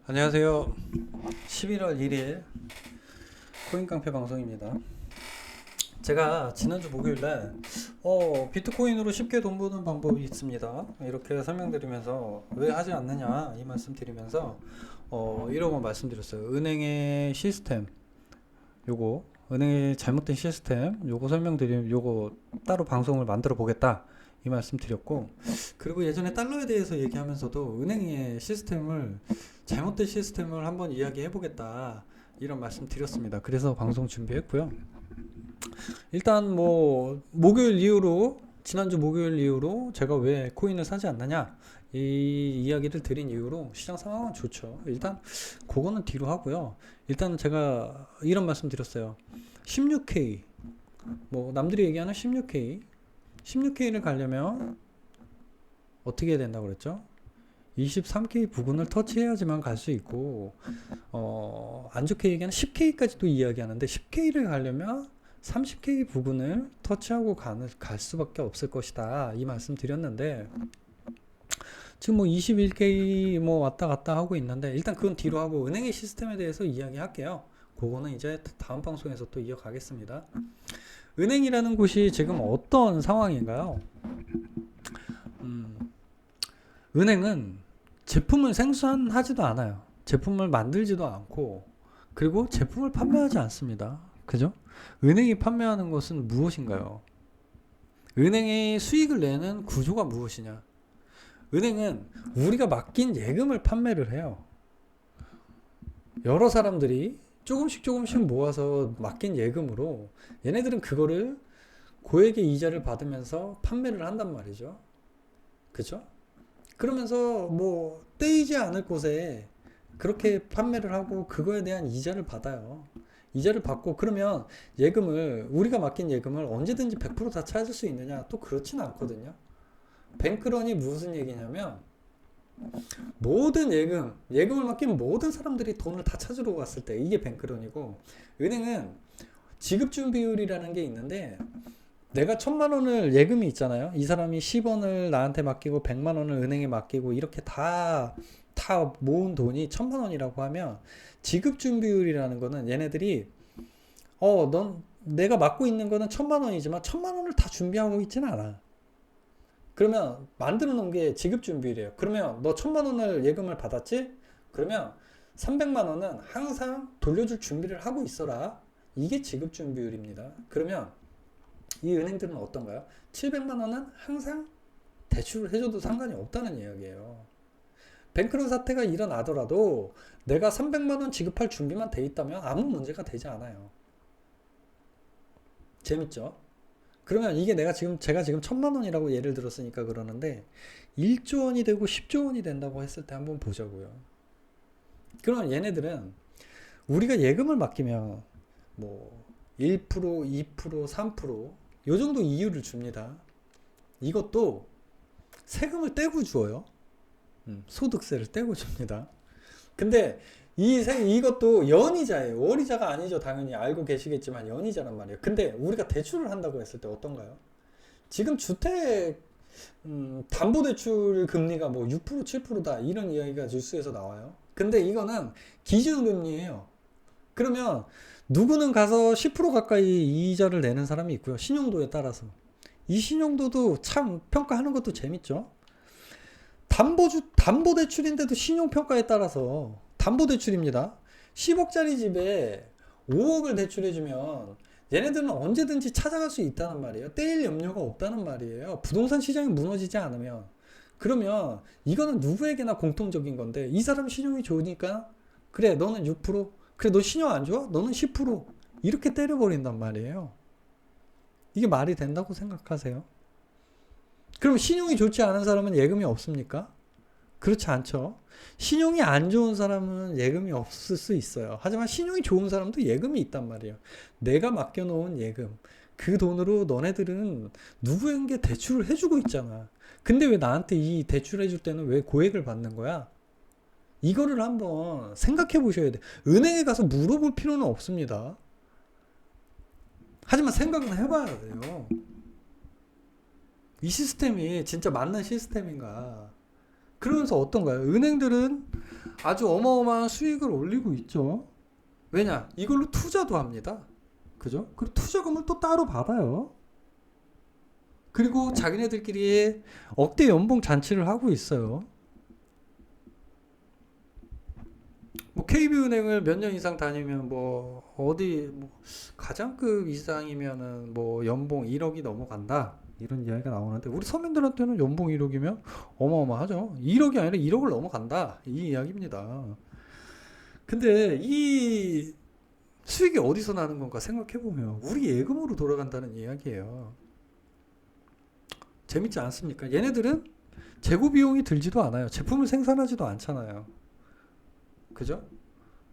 안녕하세요. 11월 1일 코인깡패 방송입니다. 제가 지난주 목요일날 비트코인으로 쉽게 돈 버는 방법이 있습니다, 이렇게 설명드리면서 왜 하지 않느냐 이 말씀 드리면서 이런 거 말씀드렸어요. 은행의 시스템, 요거 은행의 잘못된 시스템 요거 설명드리면 요거 따로 방송을 만들어 보겠다 이 말씀 드렸고, 그리고 예전에 달러에 대해서 얘기하면서도 은행의 시스템을, 잘못된 시스템을 한번 이야기해 보겠다 이런 말씀 드렸습니다. 그래서 방송 준비했고요. 일단 뭐 목요일 이후로, 지난주 목요일 이후로 제가 왜 코인을 사지 않느냐 이 이야기를 드린 이후로 시장 상황은 좋죠. 일단 그거는 뒤로 하고요. 일단 제가 이런 말씀 드렸어요. 16K, 뭐 남들이 얘기하는 16K를 가려면 어떻게 해야 된다고 그랬죠? 23K 부근을 터치해야지만 갈 수 있고, 안 좋게 얘기하는 10K까지도 이야기하는데 10K를 가려면 30K 부근을 터치하고 갈 수밖에 없을 것이다 이 말씀 드렸는데, 지금 뭐 21K 뭐 왔다 갔다 하고 있는데, 일단 그건 뒤로 하고 은행의 시스템에 대해서 이야기할게요. 그거는 이제 다음 방송에서 또 이어가겠습니다. 은행이라는 곳이 지금 어떤 상황인가요? 은행은 제품을 생산하지도 않아요. 제품을 만들지도 않고, 그리고 제품을 판매하지 않습니다. 그죠? 은행이 판매하는 것은 무엇인가요? 은행이 수익을 내는 구조가 무엇이냐? 은행은 우리가 맡긴 예금을 판매를 해요. 여러 사람들이 조금씩 모아서 맡긴 예금으로 얘네들은 그거를 고액의 이자를 받으면서 판매를 한단 말이죠. 그죠? 그러면서 뭐 떼이지 않을 곳에 그렇게 판매를 하고 그거에 대한 이자를 받아요. 이자를 받고, 그러면 예금을, 우리가 맡긴 예금을 언제든지 100% 다 찾을 수 있느냐? 또 그렇진 않거든요. 뱅크런이 무슨 얘기냐면, 모든 예금을 맡긴 모든 사람들이 돈을 다 찾으러 갔을 때 이게 뱅크런이고, 은행은 지급준 비율이라는 게 있는데, 내가 1000만 원을 예금이 있잖아요. 이 사람이 10원을 나한테 맡기고 100만 원을 은행에 맡기고 이렇게 다 모은 돈이 1000만 원이라고 하면, 지급준 비율이라는 거는 얘네들이 넌 내가 맡고 있는 거는 1000만 원이지만 1000만 원을 다 준비하고 있지는 않아. 그러면 만들어 놓은 게 지급준 비율이에요. 그러면 너 1000만 원을 예금을 받았지? 그러면 300만 원은 항상 돌려줄 준비를 하고 있어라. 이게 지급준 비율입니다. 그러면 이 은행들은 어떤가요? 700만 원은 항상 대출을 해줘도 상관이 없다는 이야기예요. 뱅크런 사태가 일어나더라도 내가 300만 원 지급할 준비만 돼 있다면 아무 문제가 되지 않아요. 재밌죠? 그러면 이게 제가 지금 1000만 원이라고 예를 들었으니까 그러는데, 1조 원이 되고 10조 원이 된다고 했을 때 한번 보자고요. 그러면 얘네들은 우리가 예금을 맡기면 뭐 1%, 2%, 3%, 요 정도 이율을 줍니다. 이것도 세금을 떼고 주어요. 소득세를 떼고 줍니다. 근데 이것도 연이자예요. 월이자가 아니죠. 당연히 알고 계시겠지만 연이자란 말이에요. 근데 우리가 대출을 한다고 했을 때 어떤가요? 지금 주택 담보대출 금리가 뭐 6%, 7%다 이런 이야기가 뉴스에서 나와요. 근데 이거는 기준금리예요. 그러면 누구는 가서 10% 가까이 이자를 내는 사람이 있고요. 신용도에 따라서. 이 신용도도 참 평가하는 것도 재밌죠. 담보대출인데도 신용평가에 따라서, 담보대출입니다. 10억짜리 집에 5억을 대출해주면 얘네들은 언제든지 찾아갈 수 있다는 말이에요. 떼일 염려가 없다는 말이에요. 부동산 시장이 무너지지 않으면. 그러면 이거는 누구에게나 공통적인 건데, 이 사람 신용이 좋으니까 그래 너는 6%, 그래 너 신용 안 좋아? 너는 10%, 이렇게 때려버린단 말이에요. 이게 말이 된다고 생각하세요? 그럼 신용이 좋지 않은 사람은 예금이 없습니까? 그렇지 않죠. 신용이 안 좋은 사람은 예금이 없을 수 있어요. 하지만 신용이 좋은 사람도 예금이 있단 말이에요. 내가 맡겨놓은 예금, 그 돈으로 너네들은 누구에게 대출을 해주고 있잖아. 근데 왜 나한테 이 대출해줄 때는 왜 고액을 받는 거야? 이거를 한번 생각해 보셔야 돼. 은행에 가서 물어볼 필요는 없습니다. 하지만 생각은 해봐야 돼요. 이 시스템이 진짜 맞는 시스템인가? 그러면서 어떤가요? 은행들은 아주 어마어마한 수익을 올리고 있죠. 왜냐? 이걸로 투자도 합니다. 그죠? 그리고 투자금을 또 따로 받아요. 그리고 자기네들끼리 억대 연봉 잔치를 하고 있어요. 뭐 KB은행을 몇 년 이상 다니면 뭐 어디 뭐 가장급 이상이면은 뭐 연봉 1억이 넘어간다. 이런 이야기가 나오는데 우리 서민들한테는 연봉 1억이면 어마어마하죠. 1억이 아니라 1억을 넘어간다. 이 이야기입니다. 근데 이 수익이 어디서 나는 건가 생각해 보면 우리 예금으로 돌아간다는 이야기예요. 재밌지 않습니까? 얘네들은 재고 비용이 들지도 않아요. 제품을 생산하지도 않잖아요. 그죠?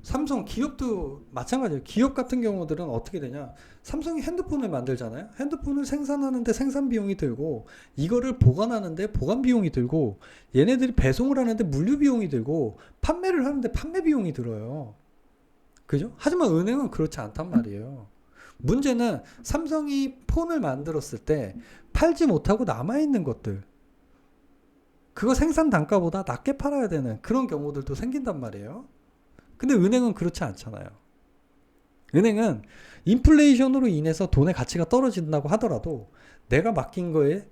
삼성 기업도 마찬가지예요. 기업 같은 경우들은 어떻게 되냐? 삼성이 핸드폰을 만들잖아요. 핸드폰을 생산하는데 생산 비용이 들고 이거를 보관하는데 보관 비용이 들고 얘네들이 배송을 하는데 물류 비용이 들고 판매를 하는데 판매 비용이 들어요. 그죠? 하지만 은행은 그렇지 않단 말이에요. 문제는 삼성이 폰을 만들었을 때 팔지 못하고 남아있는 것들 그거 생산 단가보다 낮게 팔아야 되는 그런 경우들도 생긴단 말이에요. 근데 은행은 그렇지 않잖아요. 은행은 인플레이션으로 인해서 돈의 가치가 떨어진다고 하더라도 내가 맡긴 거에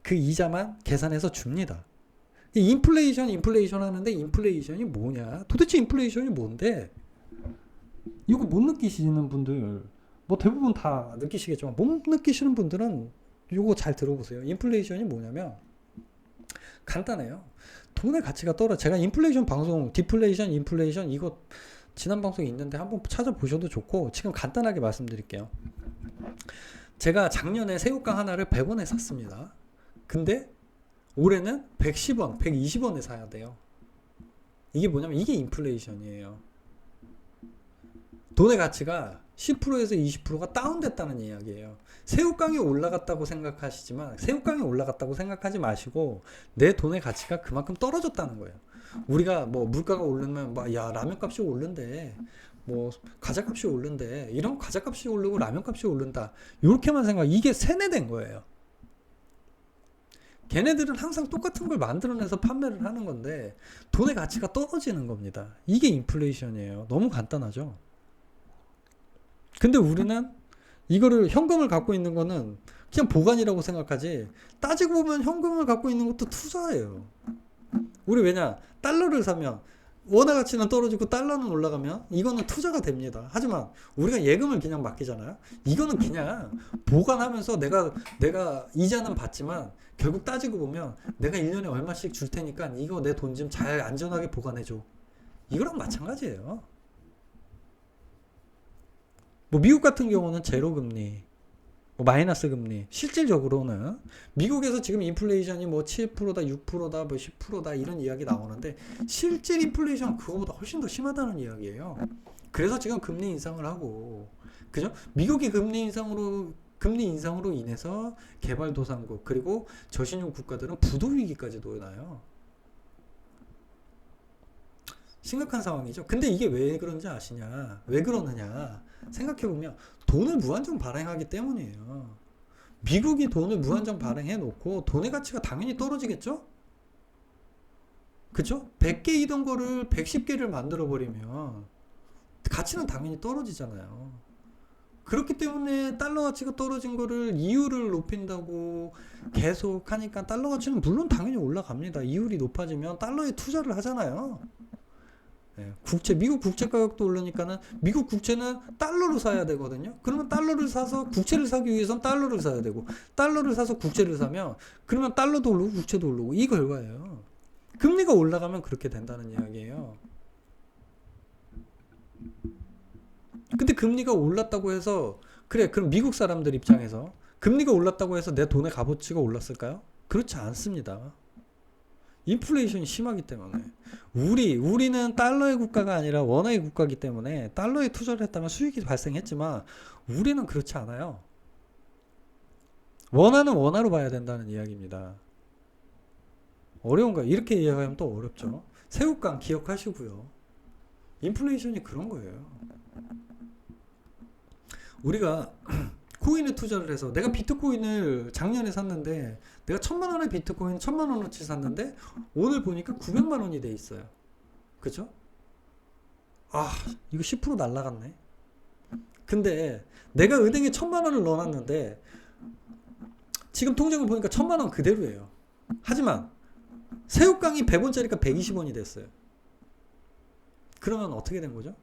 그 이자만 계산해서 줍니다. 인플레이션 하는데 인플레이션이 뭐냐? 도대체 인플레이션이 뭔데? 이거 못 느끼시는 분들 뭐 대부분 다 느끼시겠지만 못 느끼시는 분들은 이거 잘 들어보세요. 인플레이션이 뭐냐면 간단해요. 돈의 가치가 떨어져. 제가 인플레이션 방송, 디플레이션, 인플레이션 이거 지난 방송이 있는데 한번 찾아보셔도 좋고 지금 간단하게 말씀드릴게요. 제가 작년에 새우깡 하나를 100원에 샀습니다. 근데 올해는 110원, 120원에 사야 돼요. 이게 뭐냐면 이게 인플레이션이에요. 돈의 가치가 10%에서 20%가 다운됐다는 이야기예요. 새우깡이 올라갔다고 생각하시지만 새우깡이 올라갔다고 생각하지 마시고 내 돈의 가치가 그만큼 떨어졌다는 거예요. 우리가 뭐 물가가 오르면 막 야 라면값이 오른대, 뭐 과자값이 오른대, 이런 과자값이 오르고 라면값이 오른다 이렇게만 생각. 이게 세뇌된 거예요. 걔네들은 항상 똑같은 걸 만들어내서 판매를 하는 건데 돈의 가치가 떨어지는 겁니다. 이게 인플레이션이에요. 너무 간단하죠. 근데 우리는 이거를 현금을 갖고 있는 거는 그냥 보관이라고 생각하지 따지고 보면 현금을 갖고 있는 것도 투자예요. 우리 왜냐? 달러를 사면 원화 가치는 떨어지고 달러는 올라가면 이거는 투자가 됩니다. 하지만 우리가 예금을 그냥 맡기잖아요. 이거는 그냥 보관하면서 내가 이자는 받지만 결국 따지고 보면 내가 1년에 얼마씩 줄 테니까 이거 내 돈 좀 잘 안전하게 보관해줘. 이거랑 마찬가지예요. 뭐 미국 같은 경우는 제로 금리, 뭐 마이너스 금리. 실질적으로는 미국에서 지금 인플레이션이 뭐 7%다, 6%다, 뭐 10%다 이런 이야기 나오는데 실질 인플레이션 그거보다 훨씬 더 심하다는 이야기예요. 그래서 지금 금리 인상을 하고, 그죠? 미국이 금리 인상으로 인해서 개발도상국 그리고 저신용 국가들은 부도 위기까지 놓여나요. 심각한 상황이죠. 근데 이게 왜 그런지 아시냐? 왜 그러느냐? 생각해보면 돈을 무한정 발행하기 때문이에요. 미국이 돈을 무한정 발행해 놓고 돈의 가치가 당연히 떨어지겠죠? 그쵸? 100개이던 거를 110개를 만들어 버리면 가치는 당연히 떨어지잖아요. 그렇기 때문에 달러 가치가 떨어진 거를 이율을 높인다고 계속 하니까 달러 가치는 물론 당연히 올라갑니다. 이율이 높아지면 달러에 투자를 하잖아요. 미국 국채 가격도 오르니까는 미국 국채는 달러로 사야 되거든요. 그러면 달러를 사서 국채를 사기 위해서는 달러를 사야 되고 달러를 사서 국채를 사면 그러면 달러도 오르고 국채도 오르고 이 결과예요. 금리가 올라가면 그렇게 된다는 이야기예요. 근데 금리가 올랐다고 해서 그래 그럼 미국 사람들 입장에서 금리가 올랐다고 해서 내 돈의 값어치가 올랐을까요? 그렇지 않습니다. 인플레이션이 심하기 때문에 우리는 달러의 국가가 아니라 원화의 국가이기 때문에 달러에 투자를 했다면 수익이 발생했지만 우리는 그렇지 않아요. 원화는 원화로 봐야 된다는 이야기입니다. 어려운가요? 이렇게 이야기하면 또 어렵죠. 새우깡 기억하시고요. 인플레이션이 그런 거예요. 우리가 코인에 투자를 해서 내가 비트코인을 작년에 샀는데 내가 1000만 원의 비트코인 1000만 원어치 샀는데 오늘 보니까 900만 원이 돼 있어요. 그죠? 아, 이거 10% 날라갔네. 근데 내가 은행에 1,000만 원을 넣어놨는데 지금 통장을 보니까 1,000만 원 그대로예요. 하지만 새우깡이 100원짜리가 120원이 됐어요. 그러면 어떻게 된 거죠?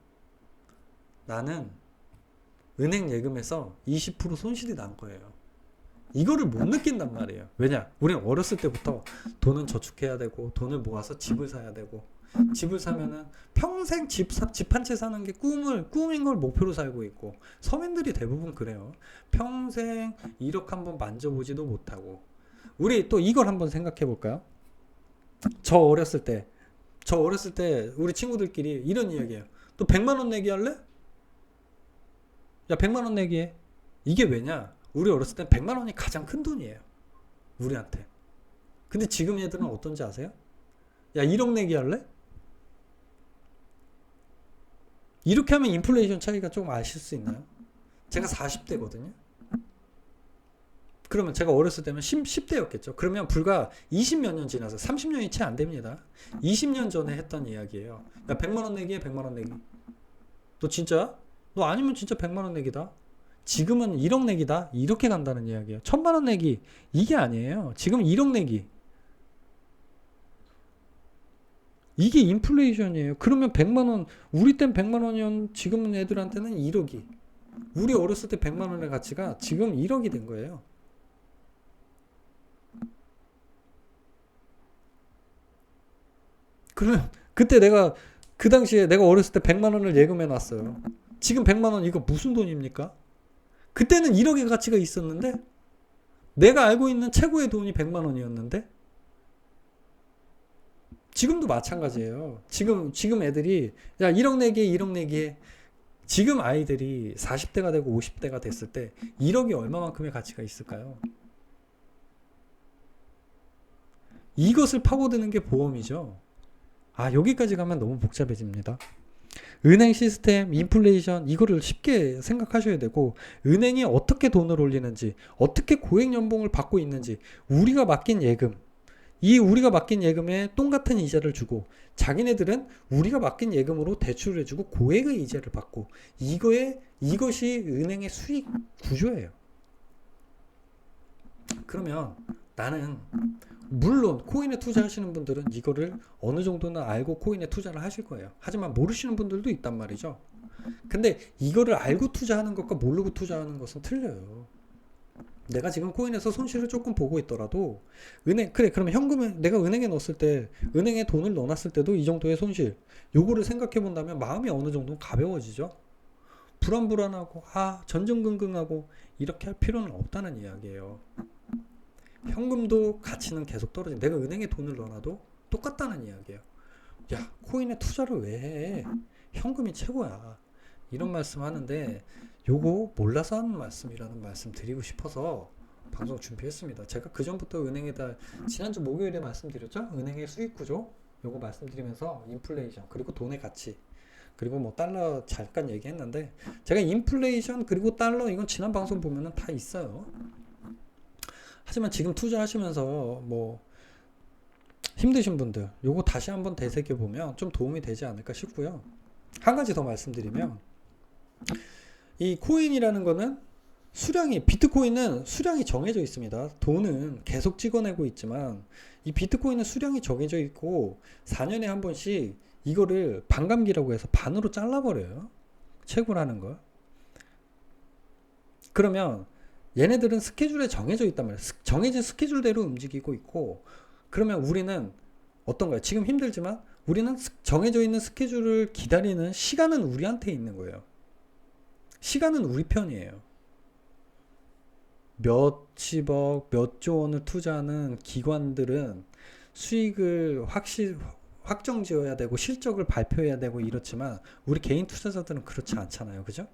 나는 은행 예금에서 20% 손실이 난 거예요. 이거를 못 느낀단 말이에요. 왜냐? 우리는 어렸을 때부터 돈은 저축해야 되고 돈을 모아서 집을 사야 되고 집을 사면은 평생 집 한 채 사는 게 꿈인 걸 목표로 살고 있고 서민들이 대부분 그래요. 평생 1억 한번 만져보지도 못하고 우리 또 이걸 한번 생각해 볼까요? 저 어렸을 때 우리 친구들끼리 이런 이야기해요. 또 100만 원 내기 할래? 야 100만 원 내기 해. 이게 왜냐? 우리 어렸을 때 100만 원이 가장 큰 돈이에요. 우리한테. 근데 지금 애들은 어떤지 아세요? 야 1억 내기 할래? 이렇게 하면 인플레이션 차이가 조금 아실 수 있나요? 제가 40대거든요. 그러면 제가 어렸을 때면 10대였겠죠. 그러면 불과 20몇 년 지나서 30년이 채 안 됩니다. 20년 전에 했던 이야기예요. 야 100만 원 내기 해. 100만 원 내기. 너 진짜? 너 아니면 진짜 100만 원 내기다. 지금은 1억 내기다. 이렇게 간다는 이야기예요. 1,000만 원 내기. 이게 아니에요. 지금 1억 내기. 이게 인플레이션이에요. 그러면 100만 원, 우리 땐 100만 원이면 지금 애들한테는 1억이. 우리 어렸을 때 100만 원의 가치가 지금 1억이 된 거예요. 그러면 그때 내가 그 당시에 내가 어렸을 때 100만 원을 예금해 놨어요. 지금 100만 원 이거 무슨 돈입니까? 그때는 1억의 가치가 있었는데 내가 알고 있는 최고의 돈이 100만 원이었는데 지금도 마찬가지예요. 지금 애들이 야 1억 내기해 1억 내기해. 지금 아이들이 40대가 되고 50대가 됐을 때 1억이 얼마만큼의 가치가 있을까요? 이것을 파고드는 게 보험이죠. 아 여기까지 가면 너무 복잡해집니다. 은행 시스템, 인플레이션 이거를 쉽게 생각하셔야 되고 은행이 어떻게 돈을 올리는지 어떻게 고액 연봉을 받고 있는지 우리가 맡긴 예금 우리가 맡긴 예금에 똥같은 이자를 주고 자기네들은 우리가 맡긴 예금으로 대출을 해주고 고액의 이자를 받고 이것이 은행의 수익 구조예요. 그러면 나는 물론 코인에 투자하시는 분들은 이거를 어느 정도는 알고 코인에 투자를 하실 거예요. 하지만 모르시는 분들도 있단 말이죠. 근데 이거를 알고 투자하는 것과 모르고 투자하는 것은 틀려요. 내가 지금 코인에서 손실을 조금 보고 있더라도 그러면 현금을 내가 은행에 넣었을 때 은행에 돈을 넣어놨을 때도 이 정도의 손실 요거를 생각해 본다면 마음이 어느 정도 가벼워지죠. 불안불안하고 전전긍긍하고 이렇게 할 필요는 없다는 이야기예요. 현금도 가치는 계속 떨어진다. 내가 은행에 돈을 넣어놔도 똑같다는 이야기예요. 야 코인에 투자를 왜 해? 현금이 최고야. 이런 말씀 하는데 요거 몰라서 하는 말씀이라는 말씀 드리고 싶어서 방송 준비했습니다. 제가 그 전부터 은행에다 지난주 목요일에 말씀드렸죠? 은행의 수익 구조 요거 말씀드리면서 인플레이션 그리고 돈의 가치 그리고 뭐 달러 잠깐 얘기했는데 제가 인플레이션 그리고 달러 이건 지난 방송 보면은 다 있어요. 하지만 지금 투자하시면서 뭐 힘드신 분들 요거 다시 한번 되새겨 보면 좀 도움이 되지 않을까 싶고요. 한 가지 더 말씀드리면 이 코인이라는 거는 비트코인은 수량이 정해져 있습니다. 돈은 계속 찍어내고 있지만 이 비트코인은 수량이 정해져 있고 4년에 한 번씩 이거를 반감기라고 해서 반으로 잘라버려요. 채굴하는 걸. 그러면 얘네들은 스케줄에 정해져 있단 말이에요. 정해진 스케줄대로 움직이고 있고 그러면 우리는 어떤가요? 지금 힘들지만 우리는 정해져 있는 스케줄을 기다리는 시간은 우리한테 있는 거예요. 시간은 우리 편이에요. 몇십억, 몇 조 원을 투자하는 기관들은 수익을 확정지어야 되고 실적을 발표해야 되고 이렇지만 우리 개인 투자자들은 그렇지 않잖아요. 그죠?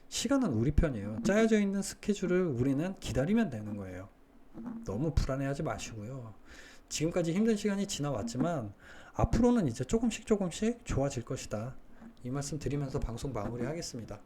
시간은 우리 편이에요. 짜여져 있는 스케줄을 우리는 기다리면 되는 거예요. 너무 불안해하지 마시고요. 지금까지 힘든 시간이 지나왔지만 앞으로는 이제 조금씩 좋아질 것이다. 이 말씀 드리면서 방송 마무리하겠습니다.